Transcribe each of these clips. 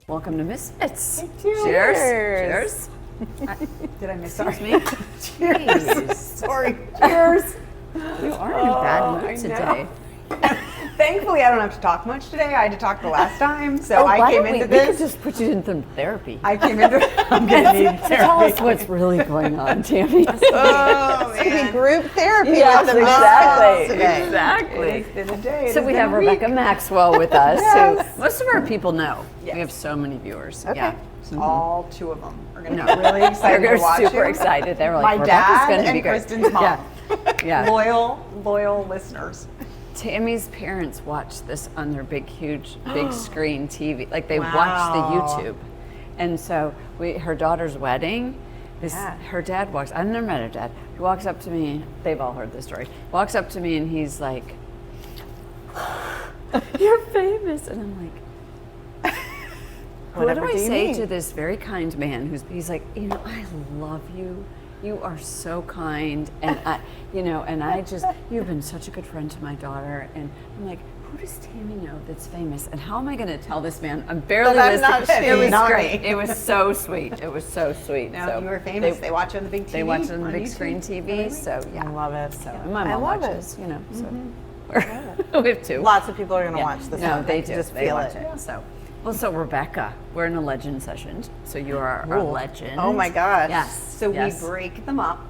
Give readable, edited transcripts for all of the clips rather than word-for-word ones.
Welcome to Misfits. Cheers. Cheers. Did I miss Excuse me. Cheers. Sorry. Cheers. You are in a bad mood today. Thankfully, I don't have to talk much today. I had to talk the last time, so why I came don't into we could this. just put you in some therapy. I came into. I'm gonna need therapy. Tell us what's really going on, Tammy. Oh It's gonna be man. group therapy Yes, with the exactly. Misfits today. Exactly. It's been a day. So we have Rebecca Maxwell with us, Yes. who most of our people know. Yes. We have so many viewers. Okay. Yeah. All two of them are gonna No. be really excited They're to watch super it. excited. They were My like, Rebecca's dad going to and be great. Kristen's mom. Yeah. Loyal listeners. Tammy's parents watch this on their big screen TV. Like they watch Wow. the YouTube. And so her daughter's wedding, Yeah. her dad walks, I've never met her dad. He walks up to me, they've all heard this story. Walks up to me and he's like, "You're famous." And I'm like, what do Whatever I do you say mean? to this very kind man he's like, I love you. You are so kind, and you've been such a good friend to my daughter. And I'm like, who does Tammy know that's famous? And how am I going to tell this man? I'm barely That I'm listening. not It was not great. me. It was so sweet. It was so sweet. Now so you were famous. They watch it on the big TV. They watch it on the big YouTube screen every TV. week. So yeah, I love it. So and my I mom love watches. it. You know, so we have two. Lots of people are gonna Yeah. watch this. No, one. they I can do. Just They feel watch it. it. So Rebecca, we're in a legend session. So you are our Cool. legend. Oh my gosh. Yes. So yes. we break them up.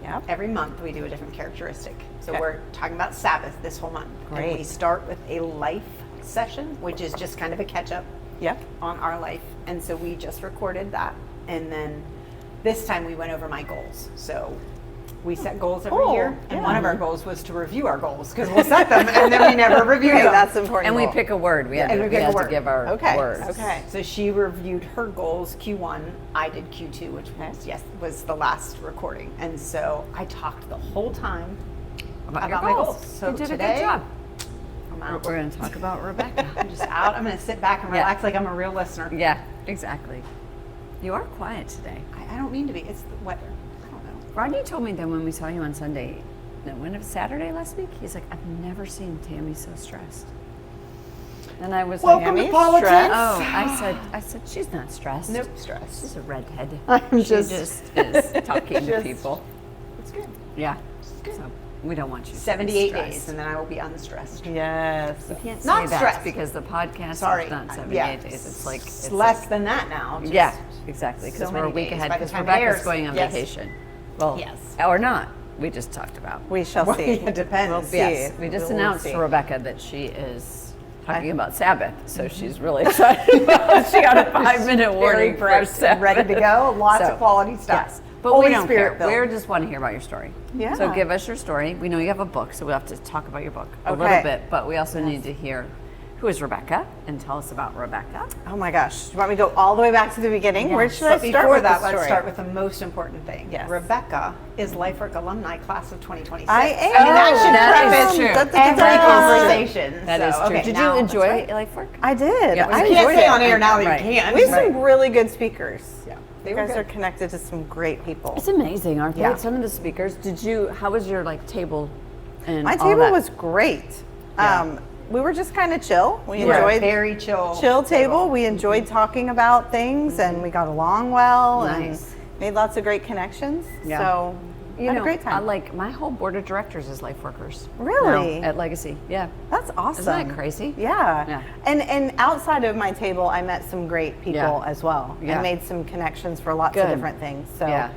Yep. Every month we do a different characteristic. So Okay. we're talking about Sabbath this whole month. And we Great. start with a life session, which is just kind of a catch up Yep. on our life. And so we just recorded that. And then this time we went over my goals. So we set goals every Oh, year. And yeah. one of our goals was to review our goals because we'll set them and then we never review Okay, them. that's important. And we goal. pick a word. We had, and to, we we pick a had to word. give our Okay. words. Okay. So she reviewed her goals Q1. I did Q2, which was the last recording. And so I talked the whole time About your my goals. goals. So you did today, a good job. I'm We're out. going to talk about Rebecca. I'm just out. I'm going to sit back and Yeah. relax like I'm a real listener. Yeah, exactly. You are quiet today. I don't mean to be. It's the weather. I don't know. Rodney told me that when we saw you on Sunday, no, when it was Saturday last week, he's like, I've never seen Tammy so stressed. And I was Welcome like, to politics. oh, I said, she's not stressed. Nope, stress. She's a redhead. I'm she just- is talking to Just- people. It's good. Yeah. good. So we don't want you to be 78 stressed. days, and then I will be unstressed. Yes. You can't say Not that stressed. because the podcast Sorry. is not 78 Yeah. days. It's like It's less than that now. Just yeah, exactly. Because so we're a many week days ahead. by the Because time it Rebecca's airs. going on Yes. vacation. Well, Yes. or not. We just talked about. We shall Well, see. yeah, it depends. We'll see. Yes, we just We'll announced see. to Rebecca that she is talking about Sabbath, so she's really excited. She got a 5-minute warning for prepped, Sabbath. ready to go. Lots So, of quality stuff. Yes, but Holy we don't Spirit care. filled. We just want to hear about your story. Yeah. So give us your story. We know you have a book, so we'll have to talk about your book a little Okay. bit, but we also need to hear who is Rebecca and tell us about Rebecca. Oh my gosh. Do you want me to go all the way back to the beginning? Where should I But start before with that, the let's story? start with the most important thing. Yes. Rebecca is LifeWork alumni class of 2026. I am. I mean, that should That is preface true. every conversation. That So, is true. okay, Did now you that's enjoy right. life work? I did. Yeah, I You can't enjoyed say it. on air now that Right. you can. We have some really good speakers. Yeah, You guys are connected to some great people. It's amazing, aren't they? Yeah. Some of the speakers. How was your table? And My all table that? was great. Yeah. We were just kind of chill. We Yeah, enjoyed very chill table. We enjoyed talking about things, and we got along well, Nice. and made lots of great connections. Yeah. So You had know, a great time. like my whole board of directors is life workers. Really? now at Legacy. Yeah. That's awesome. Isn't that crazy? Yeah. Yeah. And outside of my table, I met some great people Yeah. as well. Yeah. I made some connections for lots Good. of different things. So Yeah.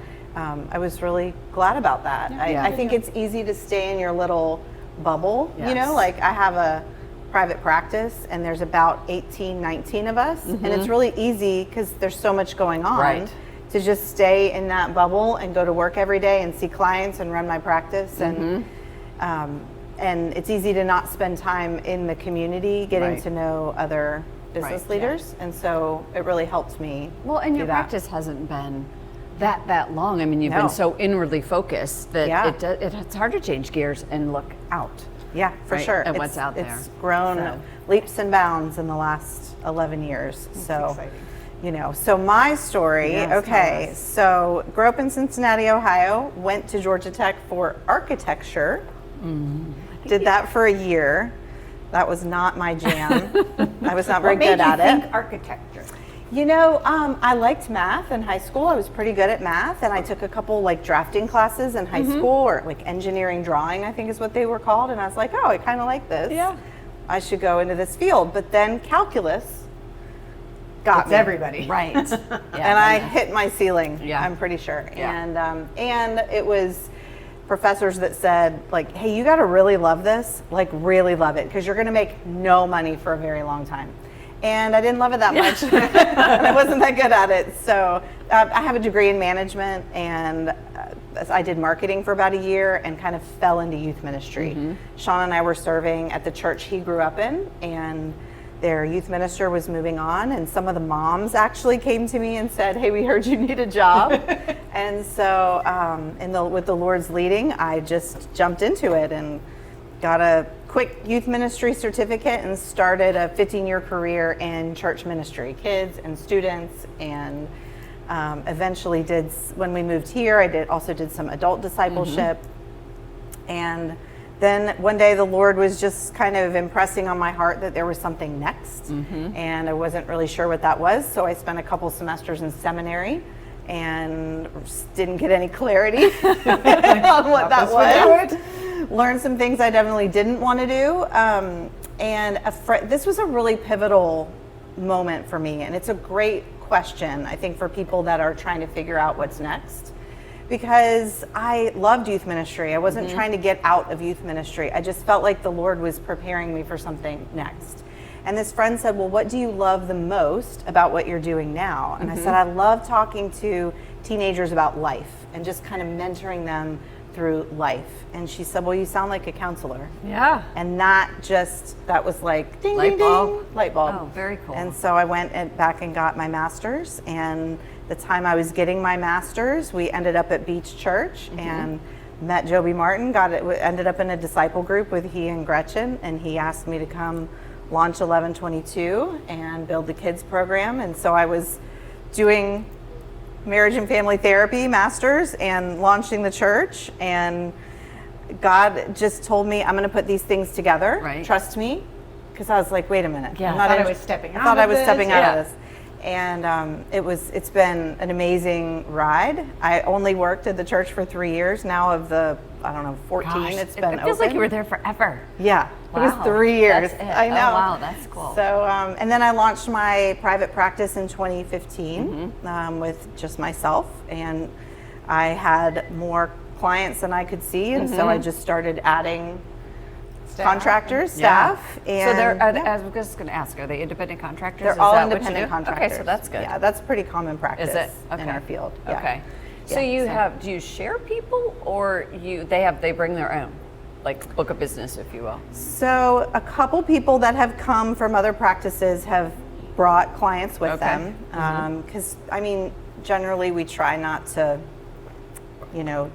I was really glad about that. Yeah. I think it's easy to stay in your little bubble. You Yes. know, like I have a private practice and there's about 18, 19 of us. And it's really easy because there's so much going on. Right. To just stay in that bubble and go to work every day and see clients and run my practice and it's easy to not spend time in the community getting Right. to know other business Right, leaders, and so it really helped me. Well, and do your that. practice hasn't been that long. I mean, you've No. been so inwardly focused that Yeah. it's hard to change gears and look out. Yeah, for Right, sure. and what's out there. It's grown So. leaps and bounds in the last 11 years. So, exciting. you know, so my story, Yes, okay, tell us. so grew up in Cincinnati, Ohio, went to Georgia Tech for architecture, did that for a year. That was not my jam. I was not very What made good you at think it. architecture? You know, I liked math in high school. I was pretty good at math, and I took a couple like drafting classes in high school, or like engineering drawing, I think is what they were called. And I was like, oh, I kind of like this. Yeah. I should go into this field. But then calculus got It's me. everybody. Right. Yeah, And I hit my ceiling. Yeah. I'm pretty sure. Yeah. And it was professors that said like, hey, you got to really love this, like really love it, because you're going to make no money for a very long time. And I didn't love it that much, and I wasn't that good at it. So I have a degree in management, and I did marketing for about a year and kind of fell into youth ministry. Sean and I were serving at the church he grew up in, and their youth minister was moving on, and some of the moms actually came to me and said, hey, we heard you need a job. And so with the Lord's leading, I just jumped into it and got a quick youth ministry certificate and started a 15-year career in church ministry, kids and students, and eventually when we moved here, I also did some adult discipleship. And then one day the Lord was just kind of impressing on my heart that there was something next, and I wasn't really sure what that was, so I spent a couple semesters in seminary and didn't get any clarity on what that was. Learned some things I definitely didn't want to do, and this was a really pivotal moment for me, and it's a great question, I think, for people that are trying to figure out what's next, because I loved youth ministry. I wasn't trying to get out of youth ministry. I just felt like the Lord was preparing me for something next. And this friend said, well, what do you love the most about what you're doing now? And I said, I love talking to teenagers about life and just kind of mentoring them through life. And she said, well, you sound like a counselor. Yeah. And that was like ding, Light ding, bulb. ding, light bulb. Oh, very cool. And so I went back and got my master's, and the time I was getting my master's, we ended up at Beach Church and met Joby Martin, ended up in a disciple group with he and Gretchen, and he asked me to come launch 1122 and build the kids program. And so I was doing marriage and family therapy masters and launching the church, and God just told me, I'm going to put these things together. Right. Trust me. Because I was like, wait a minute. Yeah. I'm not I thought in- I was stepping I out thought of I was this. stepping out Yeah. of this. And it's been an amazing ride. I only worked at the church for 3 years. Now of the, 14 Gosh, it's it been feels like open. you were there forever. Yeah, it was Wow. 3 years. That's it. I know. Oh, wow, that's cool. So, and then I launched my private practice in 2015 with just myself, and I had more clients than I could see, and so I just started adding contractors, Yeah. staff, So and I was just going to ask, are they independent contractors? they're Is all that what you independent do? contractors. Okay, so that's good. Yeah, that's pretty common practice Is it? Okay. in our field. Yeah. Okay. So Yeah, do you share people, or they bring their own, like book of business, if you will? So a couple people that have come from other practices have brought clients with Okay. them, because generally we try not to,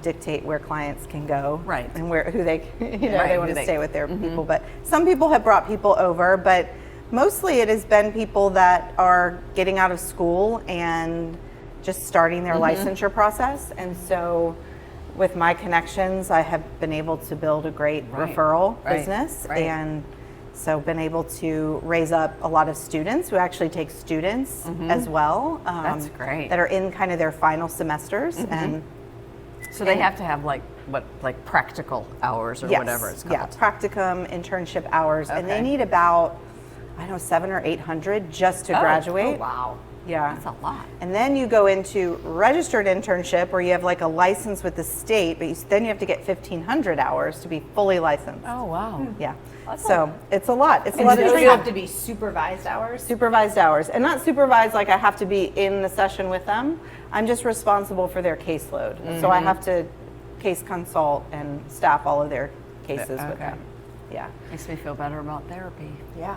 dictate where clients can go, Right. and who they, Right, they want who to they- stay with their people. But some people have brought people over, but mostly it has been people that are getting out of school and just starting their licensure process. And so with my connections, I have been able to build a great Right. referral Right. business, Right. and so been able to raise up a lot of students who actually take students as well. That's great. That are in kind of their final semesters, and So they have to have like practical hours or yes, whatever it's called. yeah, practicum, internship hours, and they Okay. need about 700 or 800 just to graduate. Oh, wow. Yeah. That's a lot. And then you go into registered internship, where you have like a license with the state, but then you have to get 1,500 hours to be fully licensed. Oh, wow. Yeah. That's So it's a lot. It's a And lot so of those training. have to be supervised hours. Supervised hours, and not supervised like I have to be in the session with them. I'm just responsible for their caseload. So I have to case consult and staff all of their cases with Okay. them. Yeah. Makes me feel better about therapy. Yeah.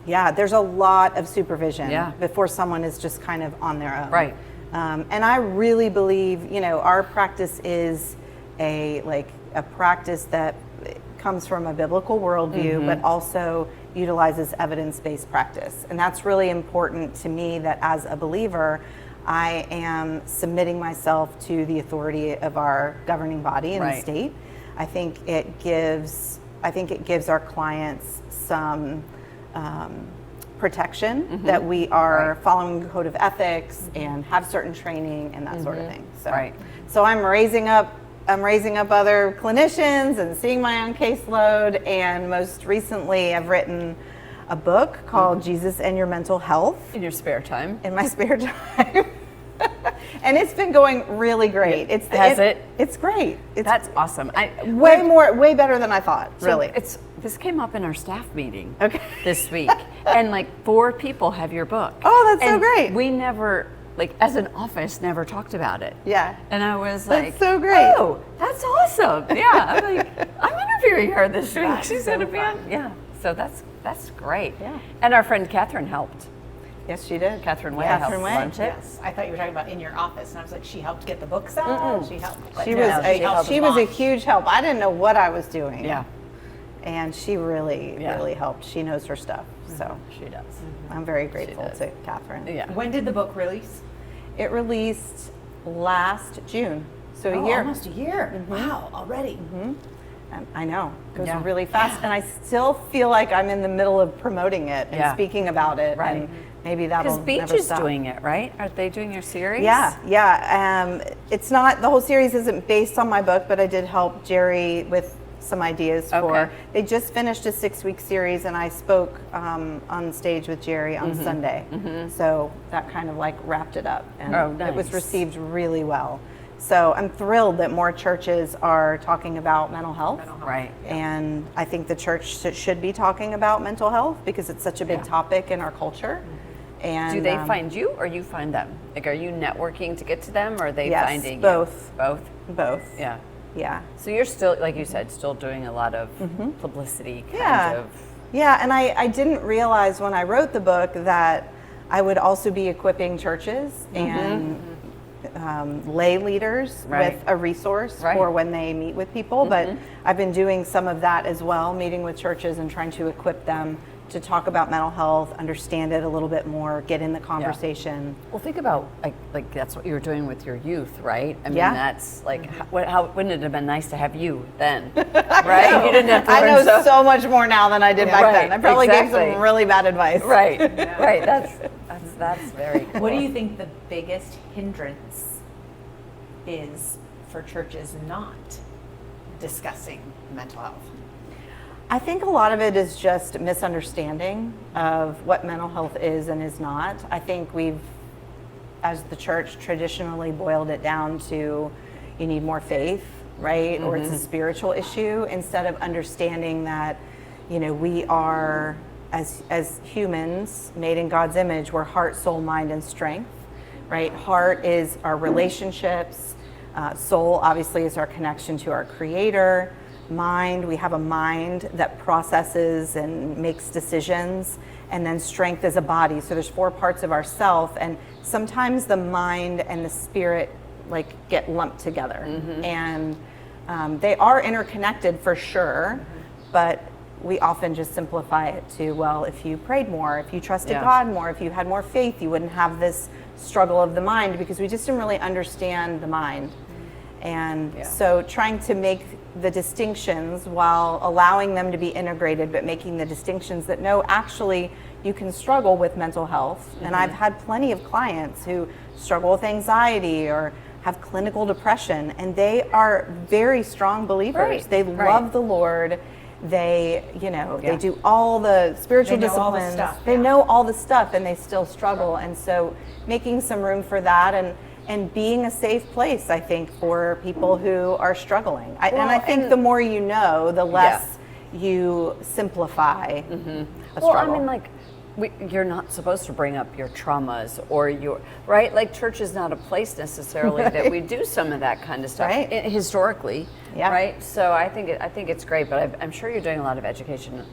Yeah, there's a lot of supervision Yeah. before someone is just kind of on their own. Right. And I really believe, our practice is a practice that comes from a biblical worldview, but also utilizes evidence-based practice. And that's really important to me, that as a believer, I am submitting myself to the authority of our governing body in the Right. state. I think it gives our clients some protection, that we are following a code of ethics and have certain training and that sort of thing. So, Right. so I'm raising up other clinicians and seeing my own caseload. And most recently, I've written a book called Jesus and Your Mental Health In your spare time. in my spare time. And it's been going really great. Has it? It's great. It's That's awesome. way better than I thought, So really. this came up in our staff meeting Okay. this week, and like 4 people have your book. Oh, that's so And great. We never, like as an office, never talked about it. Yeah. And I was That's like, so great. Oh, that's awesome. Yeah. I'm like, I'm interviewing her this week. That's She's so gonna be on. fun. Yeah. So that's great. Yeah. And our friend Catherine helped. Yes, she did. Catherine Way Catherine helped Way. launch it. Yes, I thought you were talking about in your office, and I was like, she helped get the books out. She helped. but She no, was helped she was a launch. huge help. I didn't know what I was doing. Yeah. And she really, Yeah. really helped. She knows her stuff. So She does. I'm very grateful does. to Catherine. Yeah. When did the book release? It released last June. So a Oh, year. almost a year. Wow, already. I know. It goes Yeah. really fast. And I still feel like I'm in the middle of promoting it and Yeah. speaking about it. Right. And maybe that'll Because Beach never is stop. doing it, right? Are they doing your series? Yeah. It's not, the whole series isn't based on my book, but I did help Jerry with some ideas for. Okay. They just finished a 6-week series, and I spoke on stage with Jerry on Sunday. So that kind of like wrapped it up, and Oh, it was nice. received really well. So I'm thrilled that more churches are talking about mental health. Right. And I think the church should be talking about mental health because it's such a big topic in our culture. And Do they find you or you find them? Like, are you networking to get to them or are they Yes, finding both. you? Both? both? Yeah. Yeah. So you're still, like you said, still doing a lot of publicity kind Yeah. of. Yeah, and I didn't realize when I wrote the book that I would also be equipping churches and lay leaders Right. with a resource Right. for when they meet with people. But I've been doing some of that as well, meeting with churches and trying to equip them to talk about mental health, understand it a little bit more, get in the conversation. Well, think about like that's what you were doing with your youth, right? I mean, Yeah. that's like, how wouldn't it have been nice to have you then, right? You didn't have to I learn know so much more now than I did back Right, then. I probably gave exactly. some really bad advice. Right, right. That's very cool. What do you think the biggest hindrance is for churches not discussing mental health? I think a lot of it is just misunderstanding of what mental health is and is not. I think we've, as the church, traditionally boiled it down to you need more faith, right? Or it's a spiritual issue instead of understanding that, you know, we are, as humans made in God's image, we're heart, soul, mind, and strength, right? Heart is our relationships. Soul, obviously, is our connection to our Creator. Mind, we have a mind that processes and makes decisions, and then strength is a body. So there's 4 parts of ourself, and sometimes the mind and the spirit like get lumped together, and they are interconnected for sure, but we often just simplify it to, well, if you prayed more, if you trusted Yeah. God more, if you had more faith, you wouldn't have this struggle of the mind, because we just didn't really understand the mind. And Yeah. so trying to make the distinctions while allowing them to be integrated, but making the distinctions that no, actually you can struggle with mental health. And I've had plenty of clients who struggle with anxiety or have clinical depression, and they are very strong believers. Right, They right. love the Lord. They, you know, Yeah. they do all the spiritual They know all the disciplines. stuff, They yeah. know all the stuff, and they still struggle. And so making some room for that, and being a safe place, I think, for people who are struggling. And Well, I think and- the more you know, the less you simplify a Well, struggle. I mean, like, you're not supposed to bring up your traumas or your, right? Like, church is not a place necessarily that we do some of that kind of stuff Right. historically, Yeah. right? So I think it's great, but I'm sure you're doing a lot of education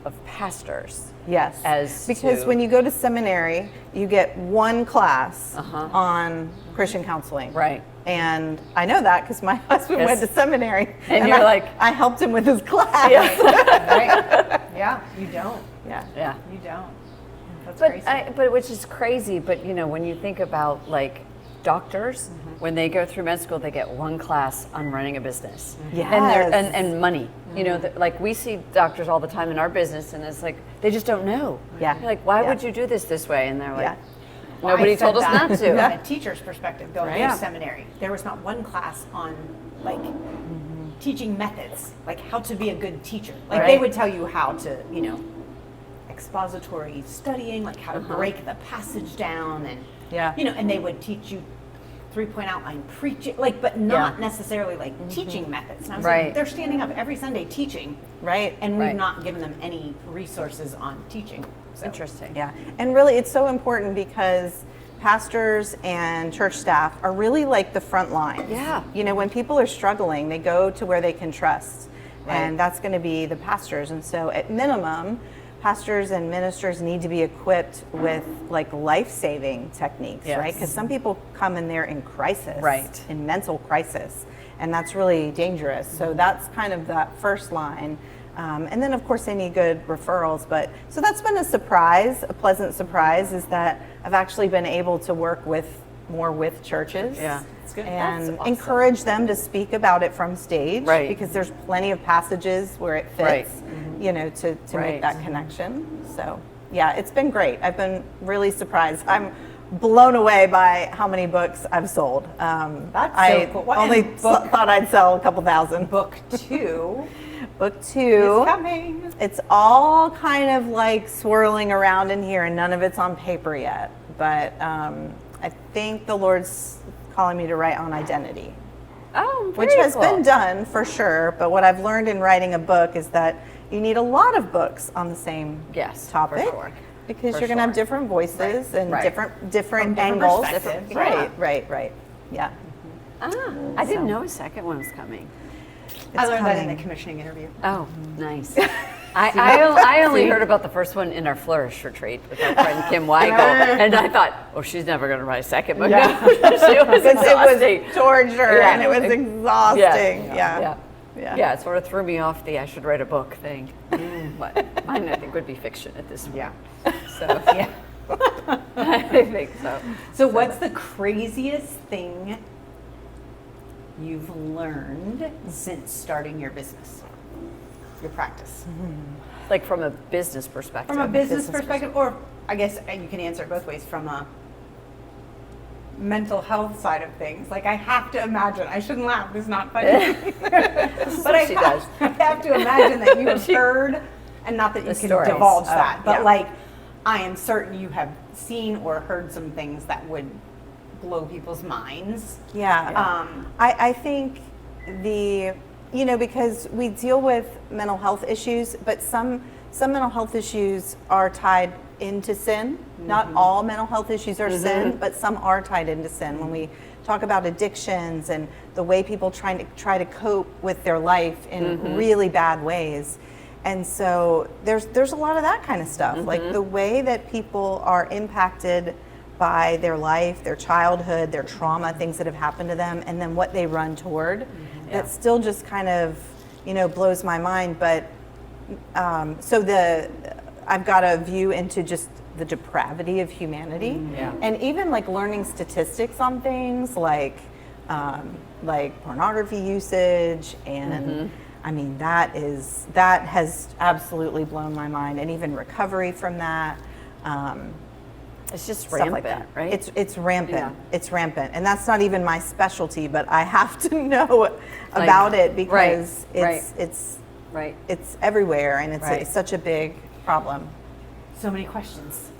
of pastors. Yes, As because to- when you go to seminary, you get one class on Christian counseling. Right. And I know that because my husband Yes. went to seminary. And you're like- I helped him with his class. Right? Yeah, you don't. Yeah. Yeah. You don't. That's But crazy. but which is crazy. But you know, when you think about like doctors, when they go through med school, they get one class on running a business. Yes. And money. You know, like we see doctors all the time in our business, and it's like they just don't know. Yeah. You're like, why Yeah. would you do this way? And they're like, Yeah. nobody I said told us that not to. From a teacher's perspective, going Right. to seminary, there was not one class on like teaching methods, like how to be a good teacher. Like they Right. would tell you how to, expository studying, like how to break the passage down, and Yeah. and they would teach you 3-point outline preaching, like, but not necessarily like teaching methods. And I was Right. like, they're standing up every Sunday teaching, Right. and we've Right. not given them any resources on teaching. So. Interesting. Yeah, and really it's so important because pastors and church staff are really like the front line. Yeah. You know, when people are struggling, they go to where they can trust. And that's going to be the pastors. And so at minimum, pastors and ministers need to be equipped with like life-saving techniques, Yes. right? Because some people come in there in crisis, Right. in mental crisis, and that's really dangerous. So that's kind of that first line. And then, of course, they need good referrals. But so that's been a surprise, a pleasant surprise, is that I've actually been able to work more with churches. Yeah. That's good. And That's awesome. encourage them to speak about it from stage. Right. Because there's plenty of passages where it fits, Right. to Right. make that connection. So, yeah, it's been great. I've been really surprised. I'm blown away by how many books I've sold. That's so I cool. What- only and book- thought I'd sell a couple thousand. Book 2 Book 2. is coming. It's all kind of like swirling around in here, and none of it's on paper yet. But I think the Lord's calling me to write on identity, Oh, which very has cool. been done for sure. But what I've learned in writing a book is that you need a lot of books on the same Yes, for topic sure. because For you're going to have sure. different voices and Right. different different angles. perspectives. Right, right. Yeah. Ah, I didn't know a second one was coming. I learned that in coming. the commissioning interview. Oh, nice. I only heard about the first one in our Flourish retreat with our friend Kim Weigel, and I thought, oh, she's never going to write a second book. Yeah. No, she was Because exhausting. it was torture Yeah. and it was exhausting. Yeah. Yeah. Yeah, it sort of threw me off the I should write a book thing. But mine, I think, would be fiction at this point. Yeah. So, Yeah. I think so. So, what's the craziest thing you've learned since starting your business, your practice? Like from a business perspective. From a business perspective, or I guess you can answer it both ways, from a mental health side of things. Like, I have to imagine, I shouldn't laugh, this is not funny. But I she have, does. I have to imagine that you have heard, and not that you The can stories. divulge Oh, that, but yeah. like, I am certain you have seen or heard some things that would blow people's minds. Yeah. I think because we deal with mental health issues, but some mental health issues are tied into sin. Not all mental health issues are sin, but some are tied into sin. When we talk about addictions and the way people try to cope with their life in really bad ways. And so there's a lot of that kind of stuff, like the way that people are impacted by their life, their childhood, their trauma, things that have happened to them, and then what they run toward. That still just kind of, blows my mind. But I've got a view into just the depravity of humanity, Yeah. and even like learning statistics on things like pornography usage, and I mean that has absolutely blown my mind, and even recovery from that. It's just Stuff rampant, like that, right? It's rampant. Yeah. It's rampant, and that's not even my specialty. But I have to know about it because right. it's right. it's everywhere, and Right. it's such a big problem. So many questions.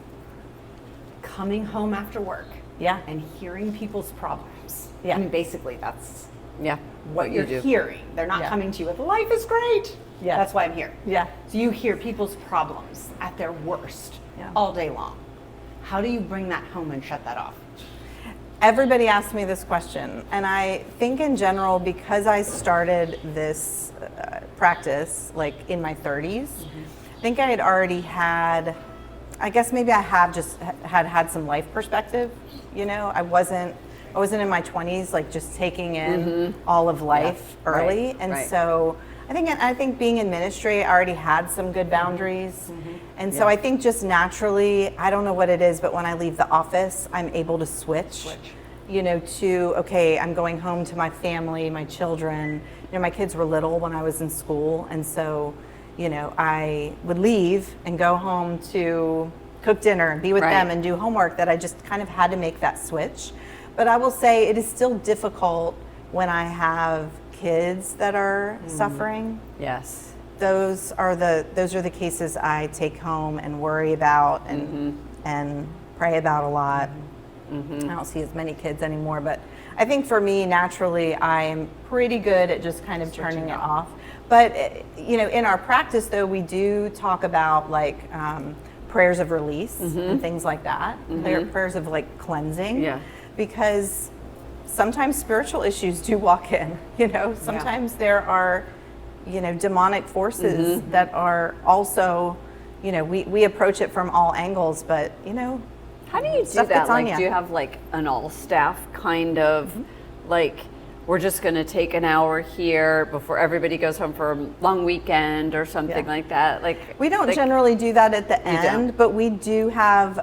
Coming home after work, Yeah. and hearing people's problems. Yeah. I mean, basically, that's Yeah. what you're you do. hearing. They're not Yeah. coming to you with "life is great." Yeah. That's why I'm here. Yeah. So you hear people's problems at their worst Yeah. all day long. How do you bring that home and shut that off? Everybody asks me this question, and I think in general, because I started this practice like in my 30s, I think I had already had, I guess maybe I have just had some life perspective. I wasn't in my 20s like just taking in all of life early, Right. and Right. so I think being in ministry, I already had some good boundaries. And so Yeah. I think just naturally, I don't know what it is, but when I leave the office, I'm able to switch. you know, to, okay, I'm going home to my family, my children. You know, my kids were little when I was in school, and so, you know, I would leave and go home to cook dinner and be with Right. them and do homework, that I just kind of had to make that switch. But I will say it is still difficult when I have kids that are suffering. Yes. Those are the cases I take home and worry about and pray about a lot. I don't see as many kids anymore, but I think for me, naturally, I am pretty good at just kind of turning it off. But you know, in our practice, though, we do talk about like prayers of release and things like that. Prayers of like cleansing. Yeah. Because sometimes spiritual issues do walk in. You know, sometimes there are, you know, demonic forces that are also, you know, we approach it from all angles, but you know. How do you do Stuff that? gets on Like, ya. do you have like an all staff kind of like, we're just going to take an hour here before everybody goes home for a long weekend or something Yeah. like that? Like, We don't like, generally do that at the You end, don't? but we do have,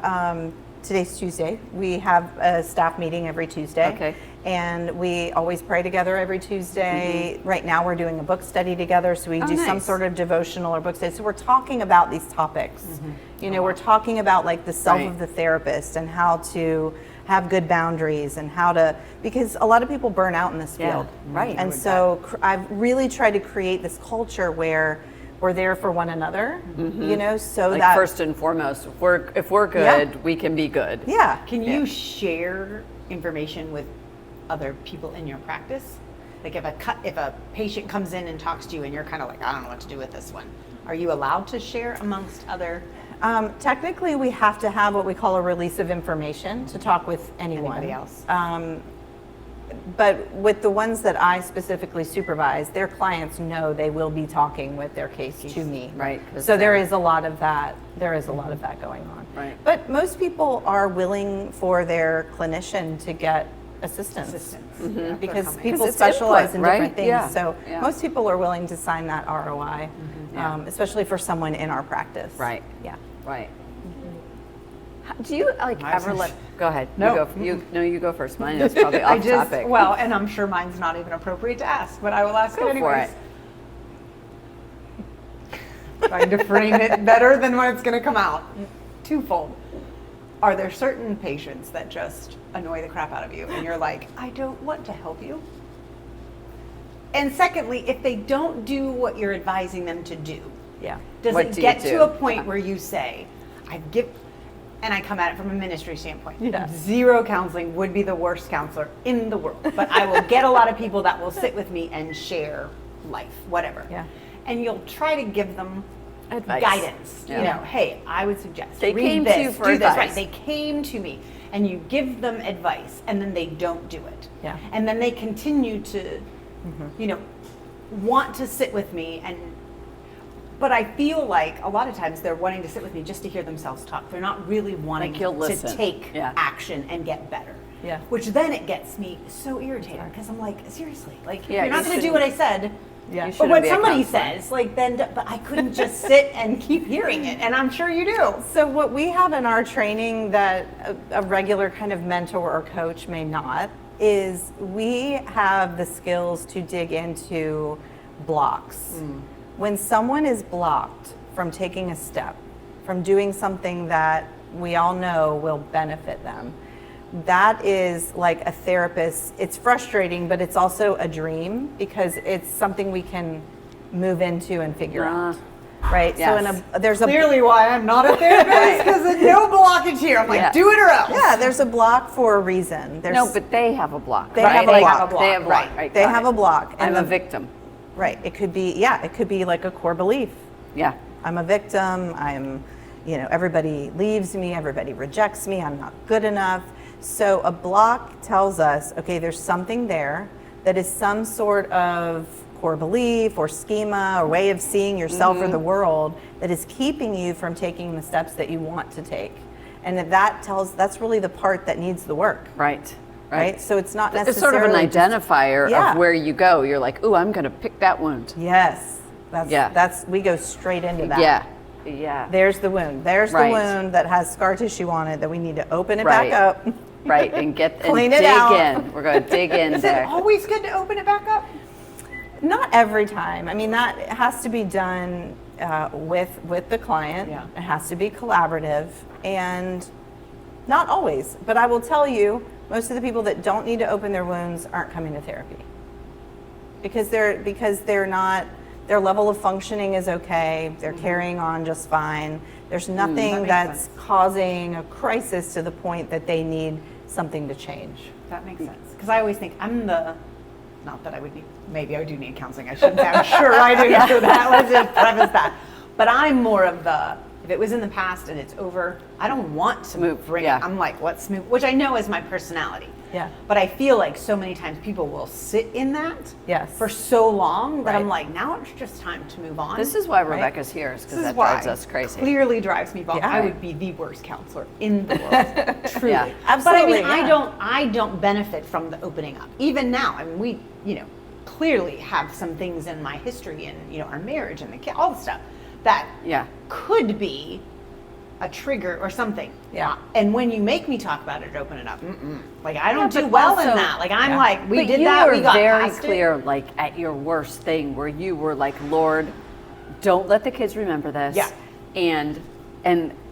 today's Tuesday, we have a staff meeting every Tuesday. Okay. And we always pray together every Tuesday. Right now we're doing a book study together, so we Oh, do some nice. sort of devotional or book study. So we're talking about these topics. You know, we're talking about like the self Right. of the therapist and how to have good boundaries and how to, because a lot of people burn out in this Yeah, field. right. And so I've really tried to create this culture where we're there for one another, you know, so like that first and foremost, if we're Yeah. good, we can be good. yeah. Can you share information with other people in your practice? Like if a patient comes in and talks to you and you're kind of like, I don't know what to do with this one. Are you allowed to share amongst other? Technically, we have to have what we call a release of information to talk with anyone. Anybody else? But with the ones that I specifically supervise, their clients know they will be talking with their case to me. Right, 'cause So there they're- is a lot of that. There is a lot of that going on. Right. But most people are willing for their clinician to get assistance. Because coming. people 'Cause it's specialize input, in right? different things. Yeah, So yeah. most people are willing to sign that ROI, Yeah. especially for someone in our practice. Right. Yeah. Right. Do you like ever let? Go ahead. No. You go first. Mine is probably off topic. Well, and I'm sure mine's not even appropriate to ask, but I will ask Go it for anyways. it. Trying to frame it better than when it's going to come out. Twofold. Are there certain patients that just annoy the crap out of you and you're like, I don't want to help you? And secondly, if they don't do what you're advising them to do, Yeah. does What it do you get do? to a point where you say, and I come at it from a ministry standpoint. Yeah. Zero counseling would be the worst counselor in the world, but I will get a lot of people that will sit with me and share life, whatever. Yeah. And you'll try to give them Advice. guidance. Yeah. You know, hey, I would suggest They read came to this, you for do this. advice. Right? They came to me, and you give them advice, and then they don't do it. Yeah. And then they continue to, you know, want to sit with me but I feel like a lot of times they're wanting to sit with me just to hear themselves talk. They're not really wanting Like you'll to listen. take Yeah. action and get better. Yeah. Which then it gets me so irritated because I'm like, seriously, like Yeah, you're not you going to do shouldn't- what I said. Yeah. You But shouldn't when be a somebody counselor. says, like, but I couldn't just sit and keep hearing it, and I'm sure you do. So what we have in our training that a regular kind of mentor or coach may not is we have the skills to dig into blocks. When someone is blocked from taking a step, from doing something that we all know will benefit them, that is like a therapist. It's frustrating, but it's also a dream because it's something we can move into and figure out. Right? Yes. So there's a Clearly why I'm not a therapist, because there's no blockage here. I'm like, Yeah. do it or else. yeah, there's a block for a reason. There's, No, but they have a block. They right? have a Like, block. They have a block. Right. Right. they got have it. a block. I'm And a the- victim. Right. It could be like a core belief. Yeah. I'm a victim. Everybody leaves me. Everybody rejects me. I'm not good enough. So a block tells us, okay, there's something there that is some sort of core belief or schema or way of seeing yourself or the world that is keeping you from taking the steps that you want to take. And that's really the part that needs the work. Right. Right. So it's not It's sort of an necessarily just- identifier Yeah. of where you go. You're like, ooh, I'm going to pick that wound. Yes. Yeah. We go straight into that. Yeah. Yeah. There's the wound. There's Right. the wound that has scar tissue on it that we need to open it Right. back up right, and get and Clean it dig out. in. We're going to dig in Is it there. always good to open it back up? Not every time. I mean, that has to be done with the client. Yeah. It has to be collaborative, and not always. But I will tell you, most of the people that don't need to open their wounds aren't coming to therapy because they're not. Their level of functioning is okay. They're carrying on just fine. There's nothing makes that's sense. causing a crisis to the point that they need something to change. That makes sense. Because I always think not that I would need, maybe I do need counseling. I shouldn't say, I'm sure I do. So that, let's just preface that. But I'm more of if it was in the past and it's over, I don't want to bring yeah. it. I'm like, let's move, which I know is my personality. Yeah. But I feel like so many times people will sit in that Yes. for so long that I'm Right. like, now it's just time to move on. This is why Rebecca's here, is because This that is why drives us crazy. Clearly drives me bonkers. Yeah. I would be the worst counselor in the world, truly. Yeah. But I mean, Absolutely, I don't benefit from the opening up. Even now, I mean, we, clearly have some things in my history and our marriage and the kid, all the stuff that Yeah. could be a trigger or something. Yeah. And when you make me talk about it or open it up, like I don't Yeah, do but well in also- that. Like I'm Yeah. like, we But did you that. were We got very past clear, it. like at your worst thing, where you were like, Lord, don't let the kids remember this. Yeah. And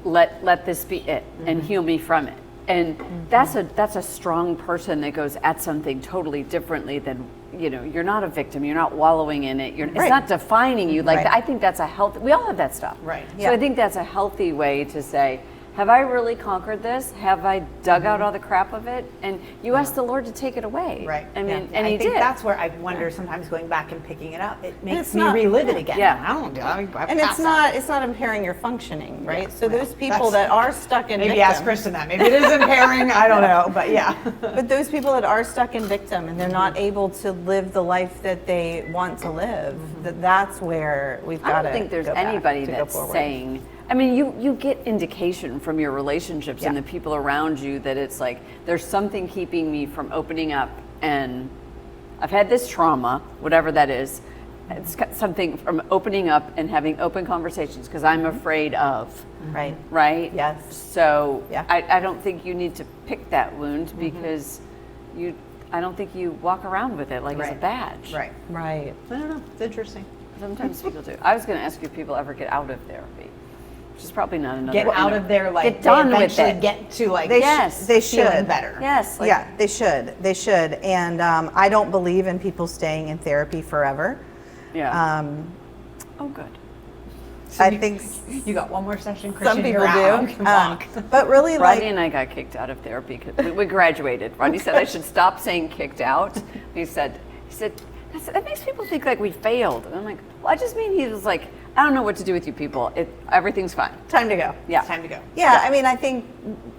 let this be it, and heal me from it. And that's a strong person that goes at something totally differently than, you're not a victim. You're not wallowing in it. It's Right. not defining you. Like Right. I think that's a healthy. We all have that stuff. Right. So Yeah. I think that's a healthy way to say, have I really conquered this? Have I dug out all the crap of it? And you asked the Lord to take it away. Right. I mean, Yeah. and I He think did. that's where I wonder sometimes going back and picking it up. It makes it's me not- relive it again. Yeah. I don't do it. And it's not impairing your functioning, right? Yeah, So well, those people that's- that are stuck in Maybe victim, ask Kristen that. Maybe it is impairing. I don't know, but yeah. but those people that are stuck in victim and they're not able to live the life that they want to live, that's where we've got I to. don't think there's anybody that's saying. I mean, you get indication from your relationships and Yeah. the people around you that it's like there's something keeping me from opening up, and I've had this trauma, whatever that is. It's got something from opening up and having open conversations because I'm afraid of. Right. Right? Yes. So Yeah. I don't think you need to pick that wound because I don't think you walk around with it like it's a Right. badge. Right. Right. I don't know. It's interesting. Sometimes people do. I was going to ask you if people ever get out of therapy, which is probably not another. Get out of there, like Get done they with eventually it. get to like Yes. They feeling should. better. Yes. Like, Yeah, they should. They should. And I don't believe in people staying in therapy forever. Yeah. Oh, good. So I you- think you got one more session, Christian. some people you're out. do. Come on. But really, Rodney like, and I got kicked out of therapy because we graduated. Rodney said I should stop saying kicked out. He said that makes people think like we failed. And I'm like, well, I just mean he was like, I don't know what to do with you people. Everything's fine. time to go. Yeah. It's time to go. Yeah, I mean, I think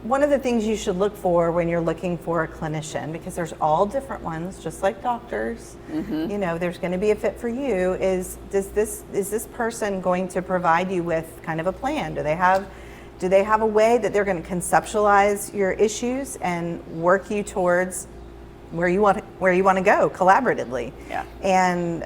one of the things you should look for when you're looking for a clinician, because there's all different ones, just like doctors, there's going to be a fit for you, is this person going to provide you with kind of a plan? Do they have a way that they're going to conceptualize your issues and work you towards where you want to go collaboratively? Yeah. And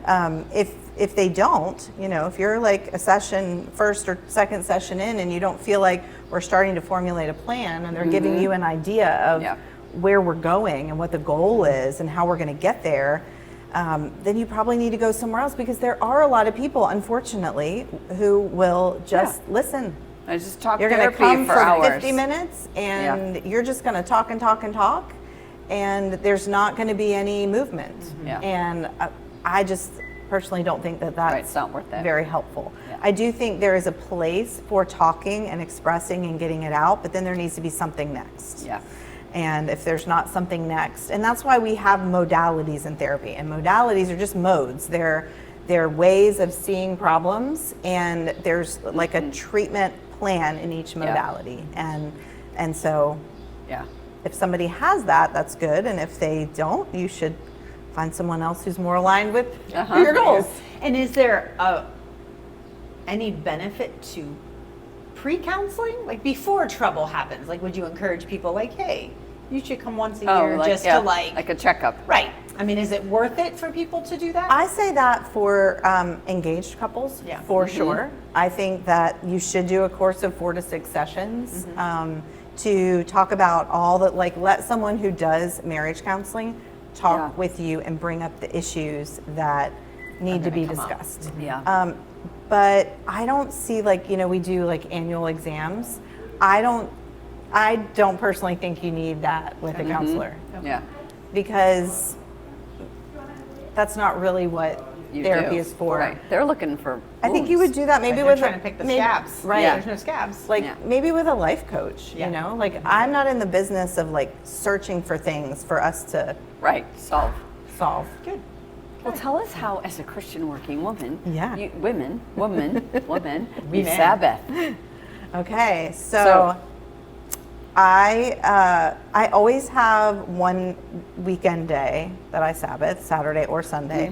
if they don't, if you're like a session, first or second session in, and you don't feel like we're starting to formulate a plan and they're giving you an idea of Yeah. where we're going and what the goal is and how we're going to get there, then you probably need to go somewhere else, because there are a lot of people, unfortunately, who will just listen. I just talk You're going to therapy come for for hours. 50 minutes and you're just going to talk and talk and talk, and there's not going to be any movement. Yeah. And I just personally don't think that that's Right, it's not worth it. very helpful. Yeah. I do think there is a place for talking and expressing and getting it out, but then there needs to be something next. Yeah. And if there's not something next, and that's why we have modalities in therapy, and modalities are just modes. They're ways of seeing problems, and there's like a treatment plan in each modality. And so Yeah. if somebody has that, that's good. And if they don't, you should find someone else who's more aligned with your goals. And is there any benefit to pre-counseling, like before trouble happens? Like, would you encourage people like, hey, you should come once a year just to like a checkup. right? I mean, is it worth it for people to do that? I say that for engaged couples, Yeah. for sure. I think that you should do a course of 4 to 6 sessions. to talk about all that, like let someone who does marriage counseling talk Yeah. with you and bring up the issues that need to gonna be come up. discussed. Yeah. But I don't see, like, you know, we do like annual exams. I don't personally think you need that with a counselor Yeah. because that's not really what You therapy do. is for. Right. They're looking for. I think you would do that maybe They're with trying to pick the maybe- scabs. right? Yeah. There's no scabs. Like Yeah. maybe with a life coach, Yeah. you know, like I'm not in the business of like searching for things for us to Right. Solve. solve. Good. Well, tell us how, as a Christian working woman, Yeah. woman, We you men. Sabbath. Okay, so I always have one weekend day that I Sabbath, Saturday or Sunday.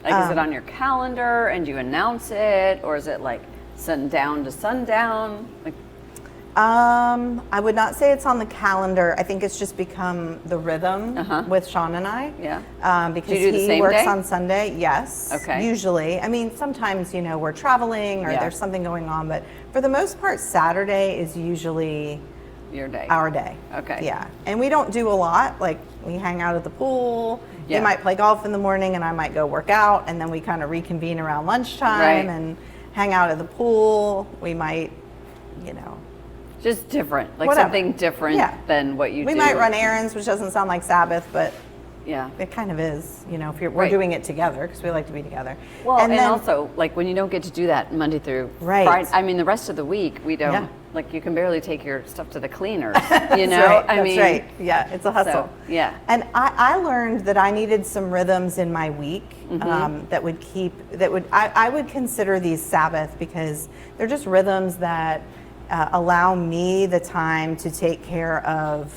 Like, is it on your calendar and you announce it, or is it like sundown to sundown? Like, I would not say it's on the calendar. I think it's just become the rhythm with Sean and I. Yeah. Because Do you do the he same works day? on Sunday. Yes. Okay. Usually. I mean, sometimes, you know, we're traveling or Yeah. there's something going on, but for the most part, Saturday is usually your day. our day. Okay. Yeah. And we don't do a lot. Like, we hang out at the pool. Yeah. They might play golf in the morning and I might go work out, and then we kind of reconvene around lunchtime Right. and hang out at the pool. We might, you know, Just different, like Whatever. something different Yeah. than what you we do. might run errands, which doesn't sound like Sabbath, but Yeah. it kind of is, you know, if we're Right. doing it together because we like to be together. Well, and, then, also, like, when you don't get to do that Monday through Right. Friday, I mean, the rest of the week, we don't, Yeah. like, you can barely take your stuff to the cleaners, you know? That's right, I that's mean, right. Yeah, it's a hustle. so, yeah. And I learned that I needed some rhythms in my week that would I would consider these Sabbath because they're just rhythms that allow me the time to take care of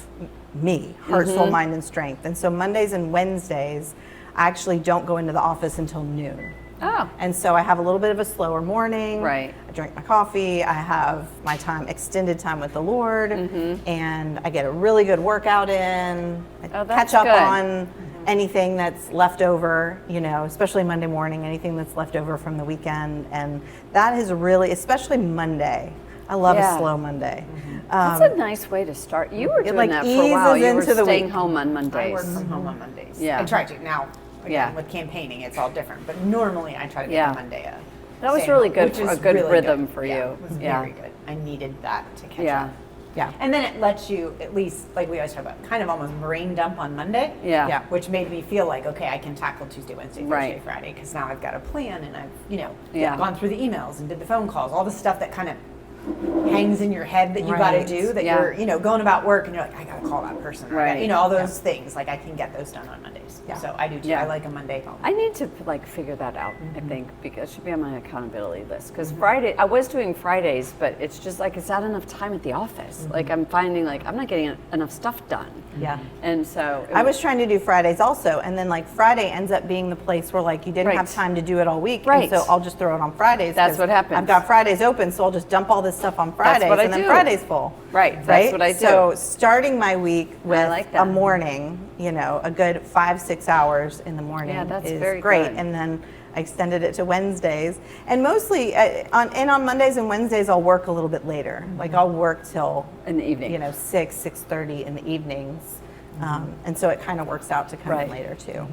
me, heart, soul, mind, and strength. And so Mondays and Wednesdays, I actually don't go into the office until noon. Oh, And so I have a little bit of a slower morning. Right. I drink my coffee. I have my extended time with the Lord, and I get a really good workout in. I Oh, that's catch up good. on anything that's left over, you know, especially Monday morning, anything that's left over from the weekend. And that is really, especially Monday. I love Yeah. a slow Monday. that's a nice way to start. You were doing like, that for a while. eases You were into the staying week. home on I Mondays. work from home on Mondays. Yeah. I try to now. Again, Yeah. with campaigning, it's all different. But normally, I try to Yeah. make Monday a. That was stay really home, good which for- is a good really rhythm good. for Yeah, you. it was Yeah. very good. I needed that to catch Yeah. up. Yeah. And then it lets you at least, like we always talk about, kind of almost brain dump on Monday. Yeah. Yeah. Which made me feel like, okay, I can tackle Tuesday, Wednesday, Thursday, Right. Friday, because now I've got a plan and I've, Yeah. gone through the emails and did the phone calls, all the stuff that kind of hangs in your head that you got to Right. do, that Yeah. you're, going about work and you're like, I got to call that person. or I Right. gotta- all those things, like I can get those done on Mondays. Yeah. So I do too. Yeah. I like a Monday. I need to like figure that out. I think because it should be on my accountability list. Because Friday, I was doing Fridays, but it's just like it's not enough time at the office. Like I'm finding like I'm not getting enough stuff done. Yeah. And so I was trying to do Fridays also, and then like Friday ends up being the place where like you didn't Right. have time to do it all week, Right. and so I'll just throw it on Fridays. That's 'cause what happens. I've got Fridays open, so I'll just dump all this stuff on Fridays, what I and then do. Friday's full. Right, that's what I do. So starting my week with like a that. morning, a good 5-6 hours in the morning Yeah, that's is very great, good. and then I extended it to Wednesdays, and mostly on Mondays and Wednesdays I'll work a little bit later. Like I'll work till in the evening. 6:30 in the evenings. And so it kind of works out to come Right. in later too.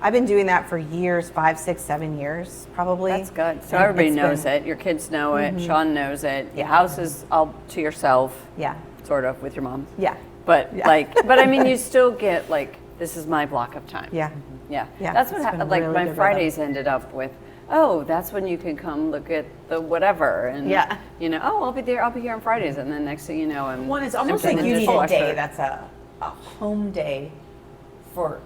I've been doing that for years, 5, 6, 7 years probably. That's good. So And everybody it's knows been- it. Your kids know it. Sean knows it. The Yeah. house is all to yourself, Yeah, sort of, with your mom. yeah, But Yeah. but I mean, you still get like this is my block of time. yeah. Yeah, Yeah, that's what it's been happened. Like really my good Fridays ended up with, oh, that's when you can come look at the whatever, and Yeah. oh, I'll be there. I'll be here on Fridays, and then next thing you know, I'm One is almost emptying like the you need a dishwasher. day that's a home day for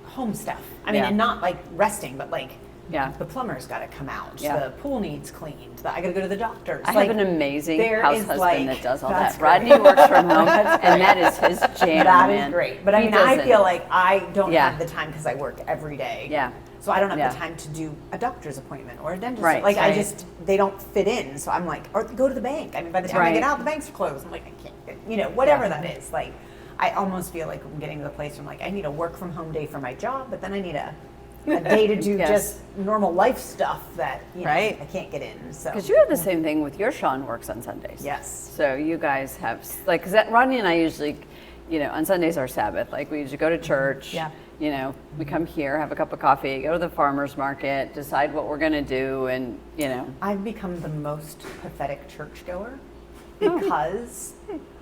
home stuff. I mean, Yeah. and not like resting, but like Yeah. the plumber's got to come out. Yeah. The pool needs cleaned. I got to go to the doctor's. I Like, have an amazing there house is, husband like- that does all that's that. great. Rodney works from home, and that is his jam. That is man. great. But I He mean, I doesn't- feel like I don't Yeah. have the time because I work every day. Yeah. So I don't have Yeah. the time to do a doctor's appointment or a dentist. Right, Like right. they don't fit in. So I'm like, or go to the bank. I mean, by the time I get Right. out, the banks are closed. I'm like, I can't, whatever Yeah. that is. Like, I almost feel like I'm getting to the place where I'm like, I need a work from home day for my job, but then I need a a day to do Yes. just normal life stuff that Right. I can't get in. So Because you have the same thing with your Sean works on Sundays. Yes. So you guys have, like, because Rodney and I usually, on Sundays our Sabbath. Like, we usually go to church. Yeah. We come here, have a cup of coffee, go to the farmer's market, decide what we're going to do, and, I've become the most pathetic churchgoer because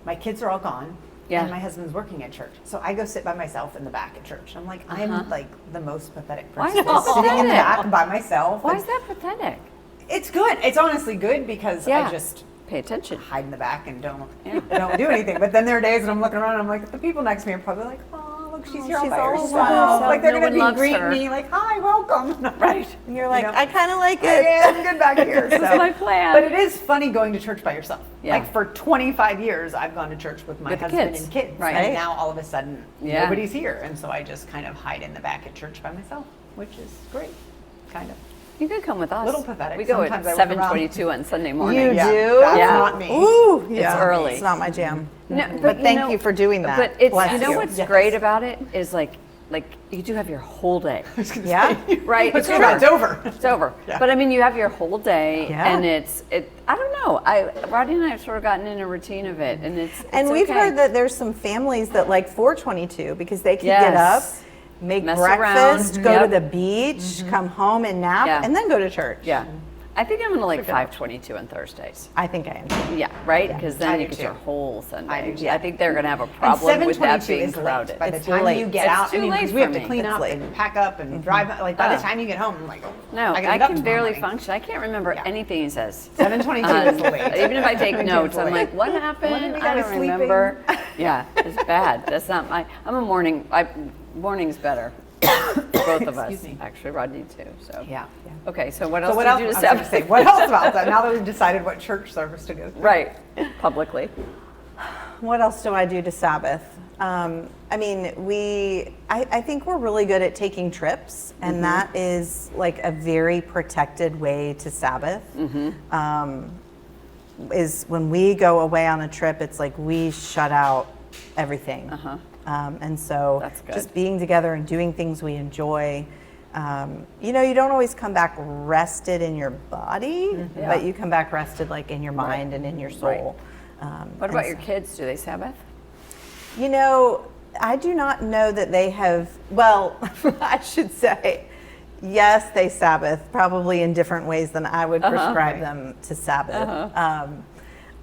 my kids are all gone. Yeah. And my husband's working at church. So I go sit by myself in the back at church. I'm like, I'm like the most pathetic Why person. is that Sitting in the pathetic? back by myself. why And is that pathetic? It's good. It's honestly good because Yeah. I just Pay attention. hide in the back and don't Yeah. don't do anything. But then there are days when I'm looking around and I'm like, the people next to me are probably like, oh, look, she's here all she's by all herself. by herself. Like they're No gonna one be loves greeting her. me like, hi, welcome. Right. And you're like, You know? I kind of like I it. am good back here. This is my plan. But it is funny going to church by yourself. Yeah. Like for 25 years, I've gone to church with my With the husband kids. and kids. Right. And now all of a sudden, Yeah. nobody's here. And so I just kind of hide in the back at church by myself, which is great. Kind of. You could come with us. Little pathetic. We go Sometimes I at look around. 7:22 on Sunday morning. You Yeah, do? That's Yeah. not me. Ooh, yeah. early. It's not my jam. No, But thank you for doing that. But it's Bless you know you. what's Yes. great about it is like you do have your whole day. Yeah. Right? It's over. It's over. It's over. Yeah. But I mean, you have your whole day, Yeah. and I don't know. Rodney and I have sort of gotten in a routine of it, and it's And we've okay. heard that there's some families that like 422 because they can get up, Yes. make Mess breakfast, around. go to Yep. the beach, come home and nap, Yeah. and then go to church. Yeah, I think I'm gonna like 5:22 on Thursdays. I think I am. too. Yeah, right. Because then I you do get too. your whole Sunday. I do too. I think they're gonna have a And problem with that 7:22 being is late. crowded. By the It's time late. you get It's out, too I mean, late because we have for to me. clean It's up late. and pack up and drive. Like by the time you get home, I'm like, oh, No, gotta I get up can tomorrow barely morning. function. I can't remember Yeah. anything he says. 7:22 is late. Even if I take 7:22 is notes, I'm late. like, what happened? When did we I go to don't sleeping? remember. Yeah, it's bad. That's not my. I'm a morning. Morning's better. Both of us, Excuse me. actually, Rodney too. So Yeah. Okay, so what else So what did else? you I do was to gonna say, what else about that? Now that we've decided what church service to go to. Right, publicly. What else do I do to Sabbath? I mean, I think we're really good at taking trips, and that is like a very protected way to Sabbath. Is when we go away on a trip, it's like we shut out everything. And so That's good. just being together and doing things we enjoy. You don't always come back rested in your body, Yeah. but you come back rested like in your mind and in your soul. What about your kids? Do they Sabbath? I do not know that they have, well, I should say, yes, they Sabbath, probably in different ways than I would prescribe them to Sabbath.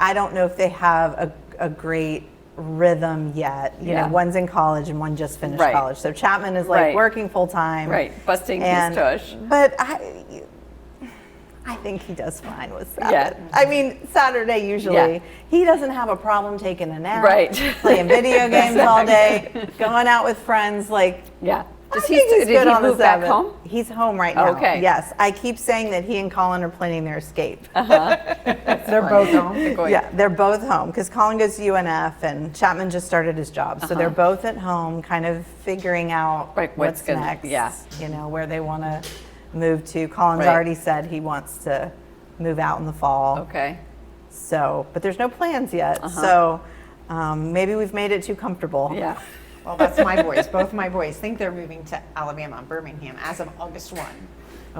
I don't know if they have a great rhythm yet. Yeah. One's in college and one just finished Right. college. So Chapman is like Right. working full time. Right, busting his and- tush. But I think he does fine with Sabbath. Yeah. I mean, Saturday usually, Yeah. he doesn't have a problem taking a nap. Right. Playing video games all day, going out with friends. Like, Yeah. I Does think he's did good he on the move back Sabbath. home? He's home right now. Okay. Yes. I keep saying that he and Colin are planning their escape. They're both home. Yeah, they're both home because Colin goes to UNF and Chapman just started his job. So they're both at home, kind of figuring out Right, what's what's gonna- next. yeah. Where they want to move to. Colin's Right. already said he wants to move out in the fall. Okay. So, but there's no plans yet. So maybe we've made it too comfortable. Yeah. Well, that's my boys. Both my boys think they're moving to Alabama, Birmingham, as of August 1,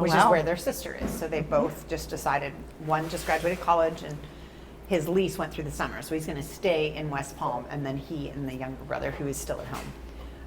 which is wow. where their sister is. So they both just decided, one just graduated college and his lease went through the summer. So he's going to stay in West Palm. And then he and the younger brother, who is still at home,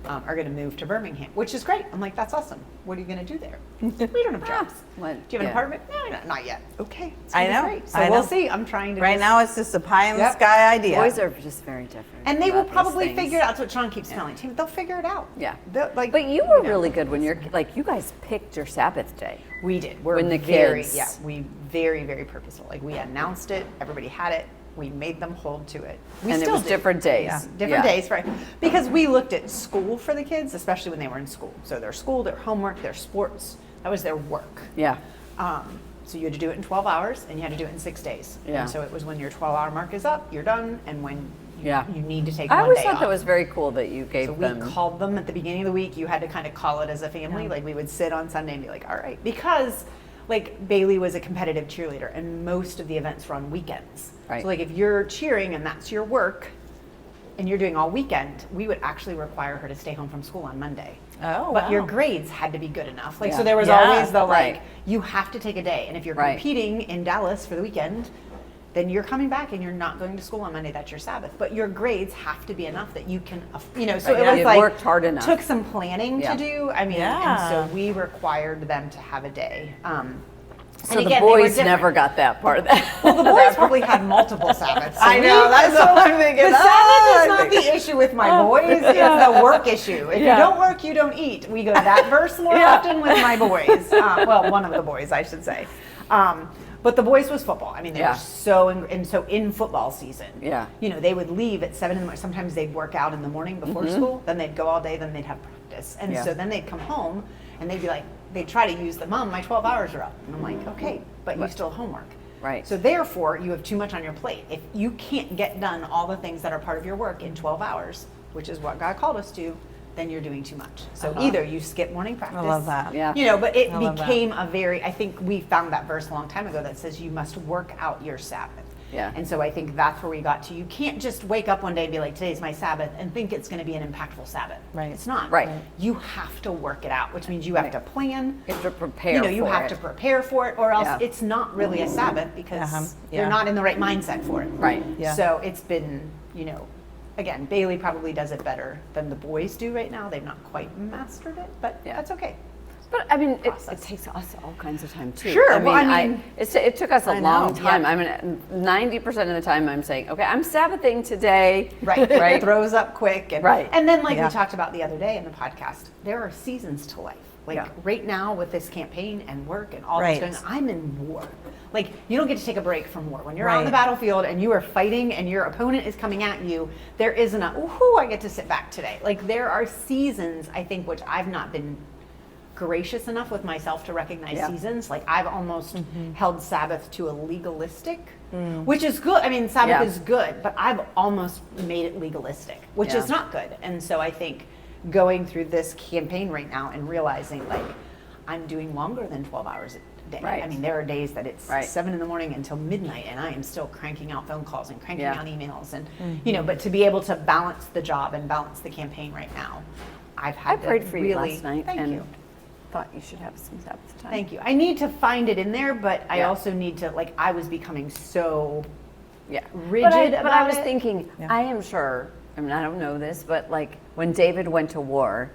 are going to move to Birmingham, which is great. I'm like, that's awesome. What are you going to do there? We don't have jobs. What? Do you have an Yeah. apartment? No, not yet. Okay. It's I gonna be know. Great. So I we'll know. see. I'm trying to Right just- now it's just a pie in the Yep. sky idea. Boys are just very different. And they will about these probably things. figure it out. That's what Sean keeps telling me. They'll figure it out. Yeah. Like, But you were know. really good when you're like you guys picked your Sabbath day. We did. We're When the very, kids- yeah, we very, very purposeful. Like we announced it, everybody had it, we made them hold to it. We And it still was do. different days. Yeah, different Yeah. days, right? Because we looked at school for the kids, especially when they were in school. So their school, their homework, their sports, that was their work. Yeah. So you had to do it in 12 hours and you had to do it in 6 days. Yeah. And so it was when your 12-hour mark is up, you're done, and when Yeah. you need to take I one always day thought off. that was very cool that you gave So we them. called them at the beginning of the week. You had to kind of call it as a family. Like we would sit on Sunday and be like, all right, because like Bailey was a competitive cheerleader and most of the events were on weekends. Right. So like if you're cheering and that's your work and you're doing all weekend, we would actually require her to stay home from school on Monday. Oh, but your wow. grades had to be good enough. Like, Yeah. so there was Yeah, always the like, right. you have to take a day. And if you're Right. competing in Dallas for the weekend, then you're coming back and you're not going to school on Monday. That's your Sabbath. But your grades have to be enough that you can, so Right, it yeah. was You've like, worked hard enough. took some planning Yeah. to do. I mean, Yeah. and so we required them to have a day. So and the again, they were boys different. never got that part of that. Well, the boys probably had multiple Sabbaths. I know, that's what I'm thinking. The Sabbath is Oh, not the issue with my boys. It's the work issue. If Yeah. you don't work, you don't eat. We go that verse more Yeah. often with my boys. Well, one of the boys, I should say. But the boys was football. I mean, they Yeah. were so and so in football season. Yeah. They would leave at 7 in the morning. Sometimes they'd work out in the morning before school. Then they'd go all day. Then they'd have practice. And Yeah. so then they'd come home and they'd be like, they'd try to use the mom. My 12 hours are up. And I'm like, okay, but you still have homework. Right. So therefore, you have too much on your plate. If you can't get done all the things that are part of your work in 12 hours, which is what God called us to, then you're doing too much. So either you skip morning practice. I love that. Yeah. But it I love that. became a very, I think we found that verse a long time ago that says you must work out your Sabbath. Yeah. And so I think that's where we got to. You can't just wake up one day and be like, today's my Sabbath, and think it's going to be an impactful Sabbath. Right. It's not. Right. You have to work it out, which means you have Right. to plan. You have to prepare You for have it. to prepare for it, or else Yeah. it's not really a Sabbath because Yeah. you're not in the right mindset for it. Right. Yeah. So it's been, again, Bailey probably does it better than the boys do right now. They've not quite mastered it, but Yeah. that's okay. But I mean, it Process. takes us all kinds of time too. Sure, well, I mean- it took us a I long know, time. yeah. I mean, 90% of the time I'm saying, okay, I'm Sabbathing today. Right. Right. Throws up quick. And, Right. And then, like Yeah. we talked about the other day in the podcast, there are seasons to life. Like Yeah. right now with this campaign and work and all Right. that's going on, I'm in war. Like, you don't get to take a break from war. When you're on the Right. battlefield and you are fighting and your opponent is coming at you, there isn't a, ooh, I get to sit back today. Like, there are seasons, I think, which I've not been gracious enough with myself to recognize Yeah. seasons. Like, I've almost held Sabbath to a legalistic, which is good. I mean, Sabbath Yeah. is good, but I've almost made it legalistic, which is Yeah. not good. And so I think going through this campaign right now and realizing, like, I'm doing longer than 12 hours a day. Right. I mean, there are days that it's Right. 7 in the morning until midnight, and I am still cranking out phone calls and cranking Yeah. out emails, and but to be able to balance the job and balance the campaign right now, I've I had prayed to for you really last night thank and you. thought you should have some Sabbath time. Thank you. I need to find it in there, but I Yeah. also need to, like, I was becoming so Yeah. rigid but I about was it. thinking, Yeah. I am sure, I mean, I don't know this, but like when David went to war,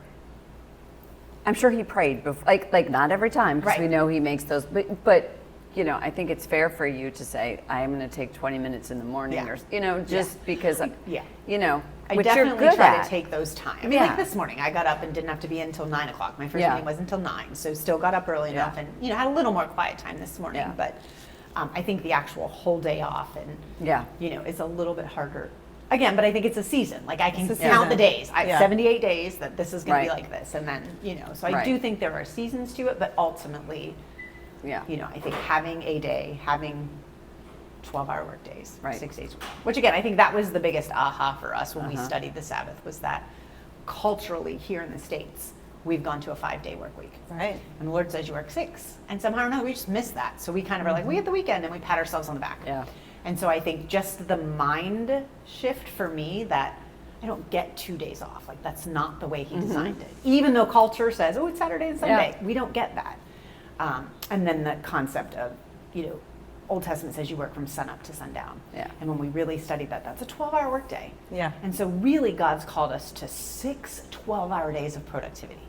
I'm sure he prayed, like not every time, because we Right. know he makes those, but I think it's fair for you to say, I'm going to take 20 minutes in the morning, Yeah. or, just because, Yeah. which I you're definitely good try at. to take those time. I mean, Yeah. like this morning, I got up and didn't have to be in until 9 o'clock. My first Yeah. meeting was until 9, so still got up early Yeah. enough and, had a little more quiet time this morning. Yeah. But I think the actual whole day off and, Yeah. is a little bit harder. Again, but I think it's a season. Like, I can It's a count the season. days. I have Yeah. 78 days that this is going to be Right. like this. And then, so I Right. do think there are seasons to it, but ultimately, Yeah. I think having a day, having 12-hour work days, Right. 6 days, which again, I think that was the biggest aha for us when we Uh-huh. studied the Sabbath, was that culturally here in the States, we've gone to a 5-day work week. Right. And the Lord says you work 6. And somehow or another, we just missed that. So we kind of are like, we get the weekend, and we pat ourselves on the back. Yeah. And so I think just the mind shift for me that I don't get 2 days off. Like, that's not the way he designed it. Even though culture says, oh, it's Saturday and Sunday. Yeah. We don't get that. And then the concept of, Old Testament says you work from sun up to sundown. Yeah. And when we really studied that, that's a 12-hour workday. Yeah. And so really God's called us to 6 12-hour days of productivity.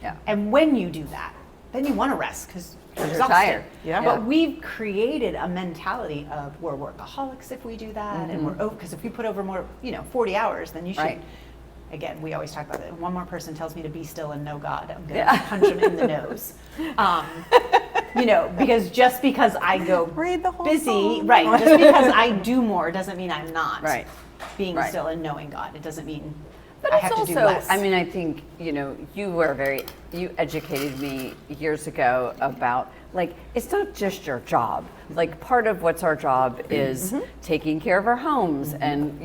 Yeah. And when you do that, then you want to rest because you're You're exhausted. tired. Yeah. But we've created a mentality of we're workaholics if we do that, and we're because if we put over more, 40 hours, then you should. Right. Again, we always talk about that. If one more person tells me to be still and know God, I'm going to Yeah. punch him in the nose. Because just because I go Read the whole busy, psalm. right? Just because I do more doesn't mean I'm not Right. being Right. still and knowing God. It doesn't mean But I it's have also, to do less. I mean, I think, you educated me years ago about, like, it's not just your job. Like, part of what's our job is taking care of our homes and,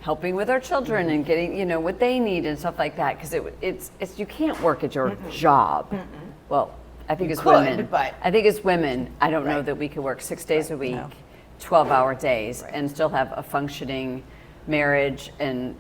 helping with our children and getting, what they need and stuff like that. Because it's you can't work at your job. Well, I think You as could, women, but- I think as women, I don't know Right. that we could work 6 days a week, No. 12-hour days, Right. and still have a functioning marriage and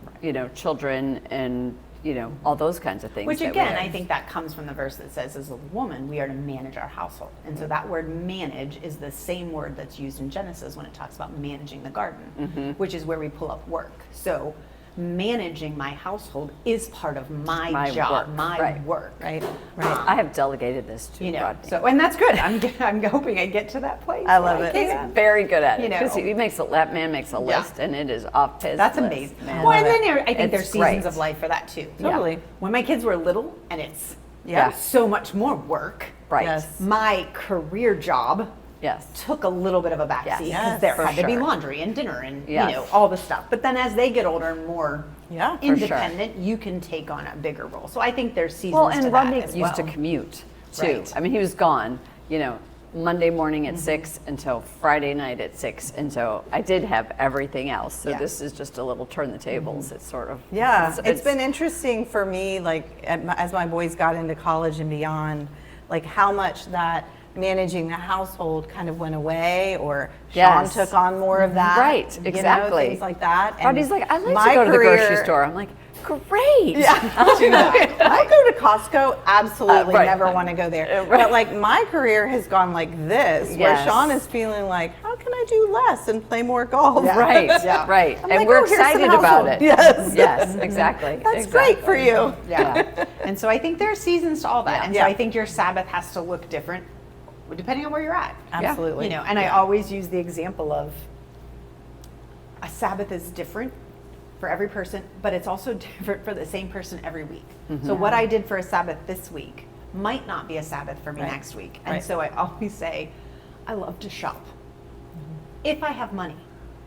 children and you know, all those kinds of things. Which that we again, have. I think that comes from the verse that says, as a woman, we are to manage our household. And so that word manage is the same word that's used in Genesis when it talks about managing the garden, which is where we pull up work. So managing my household is part of my job, work, my right. work. Right. I have delegated this to You know, Rodney. so, and that's good. I'm hoping I get to that place. I where love it. can. He's very good at it You know. because he makes that man makes a Yeah. list and it is off his That's list. amazing. Man. Well, and then I think It's there's seasons great. of life for that too. Totally. When my kids were little and it's Yeah. so much more work, Right. Yes. my career job Yes. took a little bit of a backseat because Yes, there for had to be sure. laundry and dinner and Yes. you know all the stuff. But then as they get older and more Yeah, for sure. independent, you can take on a bigger role. So I think there's seasons Well, to and that Rodney as used to well. commute too. Right. I mean, he was gone, you know, Monday morning at 6 until Friday night at 6. And so I did have everything else. So Yeah. this is just a little turn the tables. It's sort of. Yeah, it's been interesting for me, like as my boys got into college and beyond, like how much that managing the household kind of went away, or Sean Yes. took on more of that. Right, you know, exactly. things like that. And Rodney's like, I like my to go to the grocery career- store. I'm like, great. Yeah, I'll do that. I go to Costco, absolutely Right. never want to go there. Right. But like my career has gone like this, where Yes. Sean is feeling like, how can I do less and play more golf? Yeah. Right, Yeah. right. I'm And like, we're oh, here's some excited about household. it. Yes. Yes, exactly. That's great for you. Yeah. And so I think there are seasons to all that. Yeah. And Yeah. so I think your Sabbath has to look different depending on where you're at. Absolutely. You know, and I always use the example of a Sabbath is different for every person, but it's also different for the same person every week. So what I did for a Sabbath this week might not be a Sabbath for me Right. next week. And Right. so I always say, I love to shop if I have money.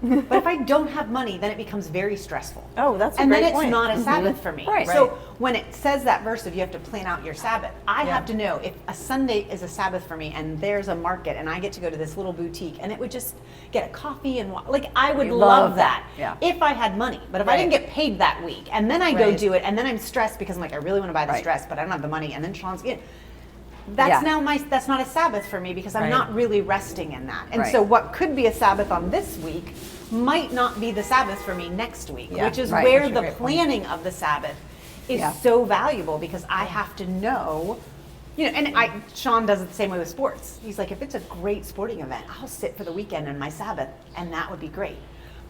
But if I don't have money, then it becomes very stressful. Oh, that's a and great then it's point. not a Sabbath for me. Right. So when it says that verse of you have to plan out your Sabbath, I Yeah. have to know if a Sunday is a Sabbath for me and there's a market and I get to go to this little boutique and it would just get a coffee and like I would You love love that that. if I had money. But if I Right. didn't get paid that week and then I go Right. do it and then I'm stressed because I'm like I really want to buy this Right. dress but I don't have the money and then Sean's getting that's Yeah. now that's not a Sabbath for me because I'm Right. not really resting in that. And Right. so what could be a Sabbath on this week might not be the Sabbath for me next week, Yeah. which is Right. where That's a the great point. planning of the Sabbath is Yeah. so valuable because I have to know, you know, and Sean does it the same way with sports. He's like, if it's a great sporting event, I'll sit for the weekend on my Sabbath and that would be great.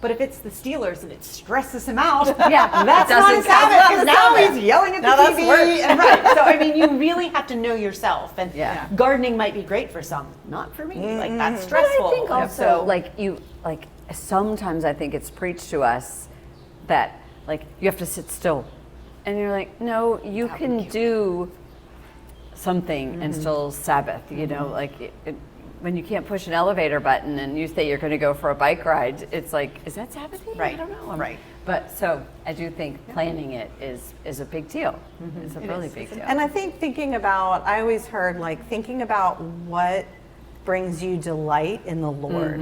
But if it's the Steelers and it stresses him out, Yeah, that's it not a doesn't count. Sabbath That's because not a now Sabbath. he's yelling at Now the that's TV. work. And right. So I mean, you really have to know yourself. And Yeah. gardening might be great for some, not for me. Like that's But stressful. I think And also, so like sometimes I think it's preached to us that like you have to sit still, and you're like, no, you can do something and still Sabbath. You know, like when you can't push an elevator button and you say you're going to go for a bike ride, it's like, is that Sabbathy? Right, I don't know. right. But so I do think planning it is a big deal. It's a really big deal. And I think I always heard like thinking about what brings you delight in the Lord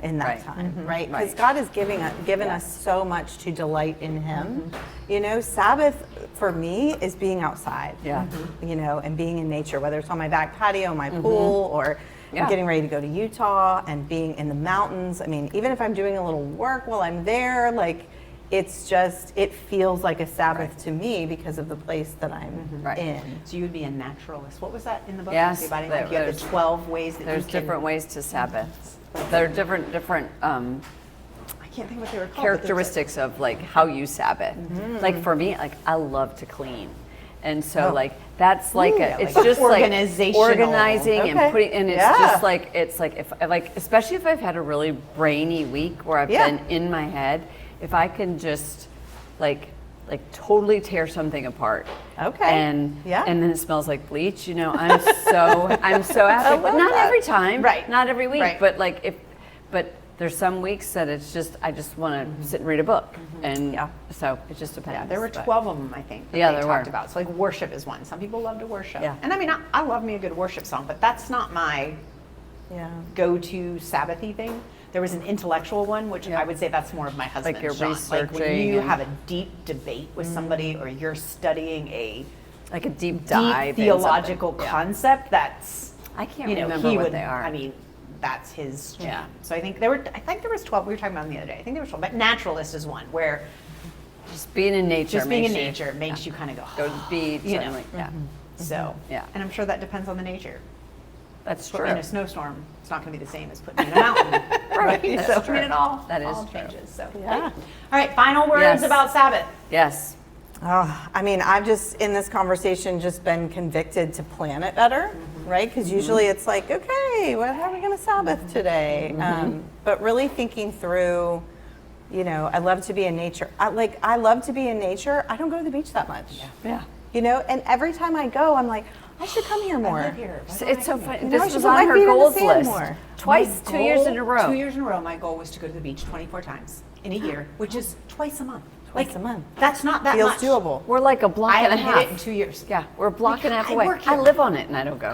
in that Right. time, right? Because Right. God has given us so much to delight in Him. You know, Sabbath for me is being outside. Yeah. You know, and being in nature, whether it's on my back patio, my pool, or Yeah. I'm getting ready to go to Utah and being in the mountains. I mean, even if I'm doing a little work while I'm there, like it's just it feels like a Sabbath to me because of the place that I'm Right. in. So you would be a naturalist. What was that in the book? Yes, Say about it? there- Like you have the there's- 12 ways that There's you can. different ways to Sabbath. There are different I can't think what they were called. but there's characteristics of like how you Sabbath. Like for me, like I love to clean. And so like that's like it's like just like organizational. organizing Okay. and putting and it's Yeah. just like it's like if like especially if I've had a really brainy week where I've Yeah. been in my head, if I can just like totally tear something apart. Okay. And Yeah. and then it smells like bleach, you know. I'm so happy. But love not that. every time. Right. Not every week. Right. But like but there's some weeks that it's just I just want to sit and read a book, and Yeah. so it just depends. Yeah, there were but- 12 of them, I think, that Yeah, they there talked were. about. So like worship is one. Some people love to worship. Yeah. And I mean, I love me a good worship song, but that's not my Yeah. go-to Sabbathy thing. There was an intellectual one, which Yeah. I would say that's more of my husband's you're genre. Like when researching you and- have a deep debate with somebody or you're studying a like a deep dive, deep in something. theological Yeah. concept that's I can't you know, remember he what would, they are. I mean, that's his jam. Yeah. So I think there was 12. We were talking about them the other day. I think there was 12. But naturalist is one where Just being in nature. Just being in makes you- nature makes you kind of Go go, to the beach. You and know. like, yeah. so. Yeah. And I'm sure that depends on the nature. That's Put true. me in a snowstorm, it's not going to be the same as putting me in a mountain. Right, So, that's I mean, true. it all, That is all true. changes. So, Yeah. All right, final words Yes. about Sabbath. Yes. Oh, I mean, I've just in this conversation just been convicted to plan it better, right? Because usually it's like, okay, well, how are we going to Sabbath today? But really thinking through, you know, I love to be in nature. I love to be in nature. I don't go to the beach that much. Yeah. You know, and every time I go, I'm like, I should come here more. I live here. Why don't It's I so come here? funny. You know, I This should was put on my her feet in the goals sand list. more. Twice, My 2 years in a goal- row. 2 years in a row, my goal was to go to the beach 24 times in a year, which is twice a month. Twice a month. That's not that Feels much. doable. We're like a block I and a haven't half. hit it in 2 years. Yeah, we're a block and a half I away. work I here. live on it and I don't go.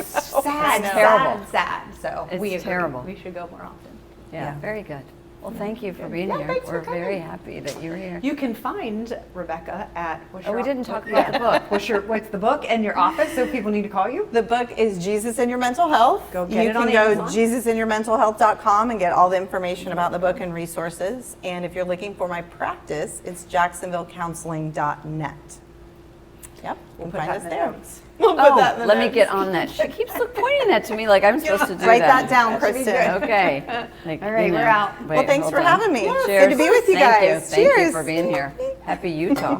Sad, terrible. sad. So It's we agree. terrible. We should go more often. Yeah, Yeah. very good. Well, thank you for being Yeah, here. thanks for We're very coming. happy that you're here. You can find Rebecca at. Oh, we didn't talk about the book. What's the book and your office so people need to call you? The book is Jesus in Your Mental Health. Go get you it on can go Amazon. jesusinyourmentalhealth.com and get all the information about the book and resources. And if you're looking for my practice, it's jacksonvillecounseling.net. Yep, We'll you put can find that us in the there. notes. We'll put that in the Let me notes. get on that. She keeps pointing that to me like I'm supposed to do Write that. that down, That should be Kristen. good. Okay. Like, All right, you we're know. out. Wait, Well, thanks hold for on. having me. Cheers. Good to be with you Thank guys. You. Thank you Cheers. for being here. Happy Utah.